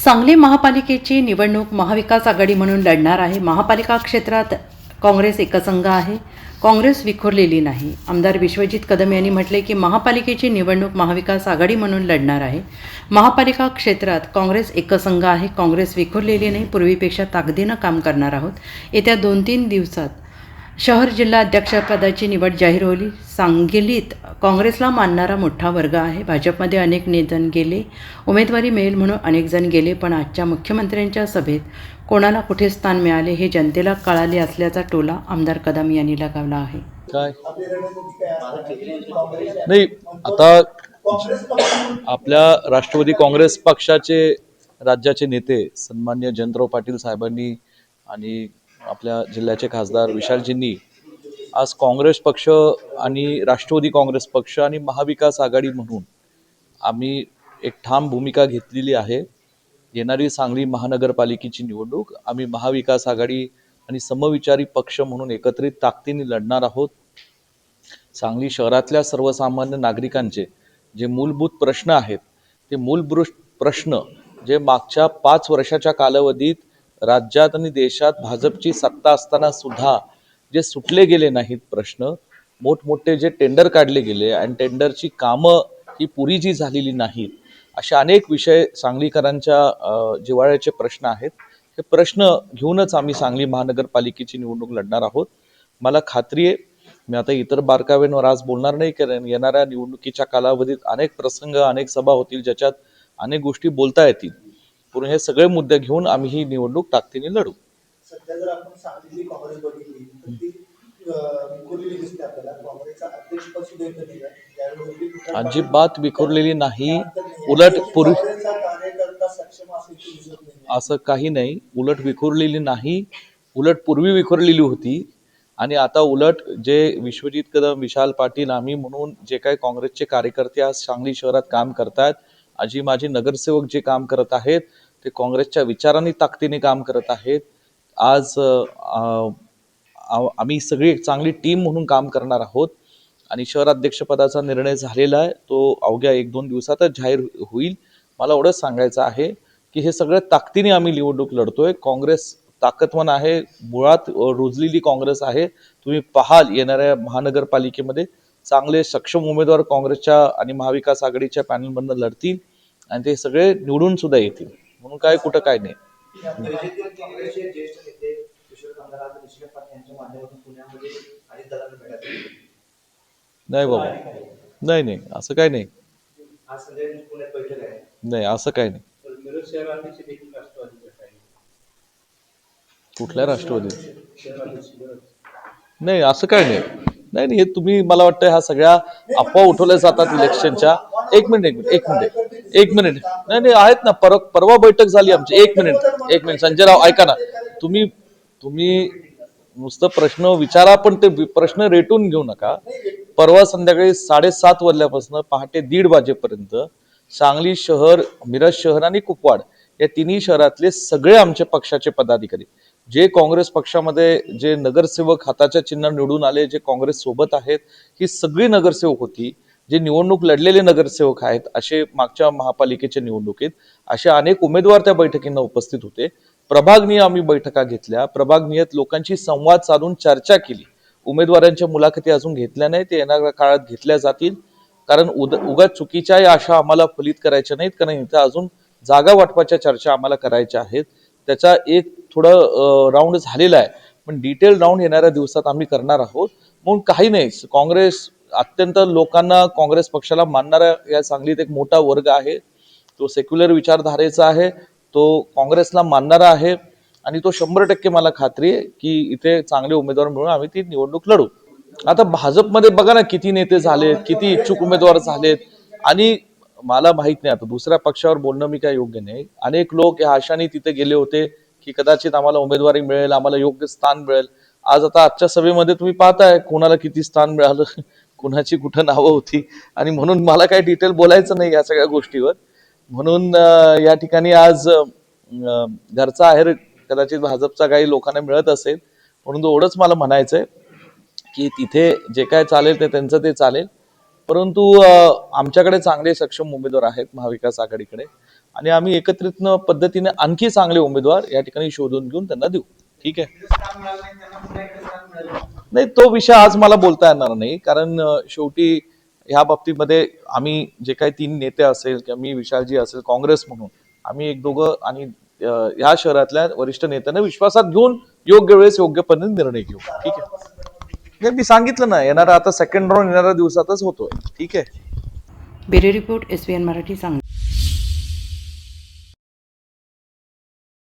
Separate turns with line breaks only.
सांगली महापालिकेची निवडणूक महाविकास आघाडी म्हणून लढणार आहे। महापालिका क्षेत्रात काँग्रेस एकसंघ आहे, काँग्रेस विखुरलेली नाही। आमदार विश्वजित कदम यांनी म्हटले की महापालिकेची निवडणूक महाविकास आघाडी म्हणून लढणार आहे। महापालिका क्षेत्रात काँग्रेस एकसंघ आहे, काँग्रेस विखुरलेली नाही। पूर्वीपेक्षा ताकदीनं काम करणार आहोत। येत्या 2-3 दिवसात शहर जिल्हा अध्यक्षपदाची निवड जाहीर होईल। सांगलीत काँग्रेसला मानणारा मोठा वर्ग आहे। भाजपमध्ये अनेक नेते गेले, उमेदवारी मिळेल म्हणून अनेक जण गेले, पण आजच्या मुख्यमंत्र्यांच्या सभेत कोणाला कुठे स्थान मिळाले हे जनतेला कळाले असल्याचा टोला आमदार कदम यांनी लगावला आहे।
काय नाही, आता आपल्या राष्ट्रवादी काँग्रेस पक्षाचे राज्याचे नेते सन्मान्य जयंतराव पाटील साहेबांनी आणि आपल्या जिल्ह्याचे खासदार विशालजींनी आज काँग्रेस पक्ष आणि राष्ट्रवादी काँग्रेस पक्ष आणि महाविकास आघाडी म्हणून आम्ही एक ठाम भूमिका घेतलेली आहे। येणारी सांगली महानगरपालिकेची निवडणूक आम्ही महाविकास आघाडी आणि समविचारी पक्ष म्हणून एकत्रित ताकदीने लढणार आहोत। सांगली शहरातल्या सर्वसामान्य नागरिकांचे जे मूलभूत प्रश्न आहेत, ते मूलभूत प्रश्न जे मागच्या 5 वर्षाच्या कालावधीत राज्यात आणि देशात भाजपची सत्ता असताना सुद्धा जे सुटले गेले नाहीत प्रश्न, मोठमोठे जे टेंडर काढले गेले आणि टेंडरची कामं ही पुरी जी झालेली नाहीत, असे अनेक विषय सांगलीकरांच्या जिव्हाळ्याचे प्रश्न आहेत। हे प्रश्न घेऊनच आम्ही सांगली महानगरपालिकेची निवडणूक लढणार आहोत। मला खात्री आहे, मी आता इतर बारकाव्यांवर आज बोलणार नाही, कारण येणाऱ्या निवडणुकीच्या कालावधीत अनेक प्रसंग, अनेक सभा होतील, ज्याच्यात अनेक गोष्टी बोलता येतील। पण हे सगळे मुद्दे घेऊन आम्ही ही निवडणूक ताकदीने लढू।
सध्या जर आपण सांगली काँग्रेस बघितली तर ती विखुरलेली दिसते आपल्याला। काँग्रेसचा अध्यक्षपद सुद्धा येत नाही,
अजिबात विखुरलेली नाही। उलट पूर्वी
कार्यकर्ता सक्षम
असं काही नाही, उलट विखुरलेली नाही, उलट पूर्वी विखुरलेली होती। आणि आता उलट जे विश्वजित कदम, विशाल पाटील, आम्ही म्हणून जे काही काँग्रेसचे कार्यकर्ते आज सांगली शहरात काम करतात, आजी माझे नगरसेवक जे काम करत आहेत, ते काँग्रेसच्या विचारांनी ताकदीने काम करत आहेत। आज आम्ही सगळी एक चांगली टीम म्हणून काम करणार आहोत आणि शहराध्यक्षपदाचा निर्णय झालेला आहे, तो अवघ्या 1-2 दिवसातच जाहीर होईल। मला एवढंच सांगायचं आहे की हे सगळं ताकदीने आम्ही निवडणूक लढतोय। काँग्रेस ताकदवान आहे, मुळात रुजलेली काँग्रेस आहे। तुम्ही पाहाल येणाऱ्या महानगरपालिकेमध्ये चांगले सक्षम उमेदवार काँग्रेसच्या आणि महाविकास आघाडीच्या पॅनलमधून लढतील आणि ते सगळे निवडून सुद्धा येतील, म्हणून काय कुठं काय नाही। नाही बाबा, नाही नाही, असं काय नाही, नाही असं काय नाही। कुठल्या राष्ट्रवादी? नाही असं काय नाही, नाही नाही, हे तुम्ही, मला वाटतं ह्या सगळ्या अफवा उठवल्या जातात इलेक्शनच्या। एक मिनिट नाही नाही, आहेत ना, परवा बैठक झाली आमची। एक मिनिट संजय राव, ऐका ना, तुम्ही नुसतं प्रश्न विचारा, पण ते प्रश्न रेटून घेऊ नका। परवा संध्याकाळी 7:30 वाजल्यापासून पहाटे 1:30 वाजेपर्यंत सांगली शहर, मिरज शहर आणि कुपवाड या तिन्ही शहरातले सगळे आमचे पक्षाचे पदाधिकारी, जे काँग्रेस पक्षामध्ये जे नगरसेवक हाताच्या चिन्ह निवडून आले, जे काँग्रेस सोबत आहेत, ही सगळी नगरसेवक होती, जे निवडणूक लढलेले नगरसेवक आहेत, असे मागच्या महापालिकेच्या निवडणुकीत असे अनेक उमेदवार त्या बैठकींना उपस्थित होते। प्रभागनीय आम्ही बैठका घेतल्या, प्रभागनीयत लोकांशी संवाद साधून चर्चा केली। उमेदवारांच्या मुलाखती अजून घेतल्या नाही, ते येणाऱ्या काळात घेतल्या जातील, कारण उगाच चुकीच्याही आशा आम्हाला फलित करायच्या नाहीत, कारण इथं अजून जागा वाटपाच्या चर्चा आम्हाला करायच्या आहेत। त्याचा एक थोडं राऊंड झालेला आहे, पण डिटेल राऊंड येणाऱ्या दिवसात आम्ही करणार आहोत। म्हणून काही नाही, काँग्रेस अत्यंत लोकांना, काँग्रेस पक्षाला मानणारा या सांगलीत एक मोठा वर्ग आहे, तो सेक्युलर विचारधारेचा आहे, तो काँग्रेसला मानणारा आहे आणि तो 100% मला खात्री आहे की इथे चांगले उमेदवार मिळून आम्ही ती निवडणूक लढू। आता भाजपमध्ये बघा ना, किती नेते झालेत, किती इच्छुक उमेदवार झालेत, आणि मला माहित नाही, आता दुसऱ्या पक्षावर बोलणं मी काय योग्य नाही। अनेक लोक या आशाने तिथे गेले होते की कदाचित आम्हाला उमेदवारी मिळेल, आम्हाला योग्य स्थान मिळेल। आज आता आजच्या सभेमध्ये तुम्ही पाहताय कोणाला किती स्थान मिळालं, कुणाची कुठं नावं होती, आणि म्हणून मला काही डिटेल बोलायचं नाही या सगळ्या गोष्टीवर। म्हणून या ठिकाणी आज घरचा आहेर कदाचित भाजपचा काही लोकांना मिळत असेल, म्हणून एवढंच मला म्हणायचंय की तिथे जे काय चालेल ते त्यांचं ते चालेल, परंतु आमच्याकडे चांगले सक्षम उमेदवार आहेत महाविकास आघाडीकडे, आणि आम्ही एकत्रित पद्धतीने आणखी चांगले उमेदवार या ठिकाणी शोधून घेऊन त्यांना देऊ. ठीक आहे. नाही, तो विषय आज मला बोलता येणार नाही, कारण शेवटी ह्या बाबतीमध्ये आम्ही जे काही 3 नेते असेल किंवा मी विशालजी असेल काँग्रेस म्हणून आम्ही एक दोघं आणि ह्या शहरातल्या वरिष्ठ नेत्यांना विश्वासात घेऊन योग्य वेळेस योग्य पद्धतीने निर्णय घेऊ. ठीक आहे. मी सांगितलं ना, येणारा आता सेकंड राऊंड येणाऱ्या दिवसातच होतोय. ठीक आहे.
Bureau report SBN Marathi Sangli.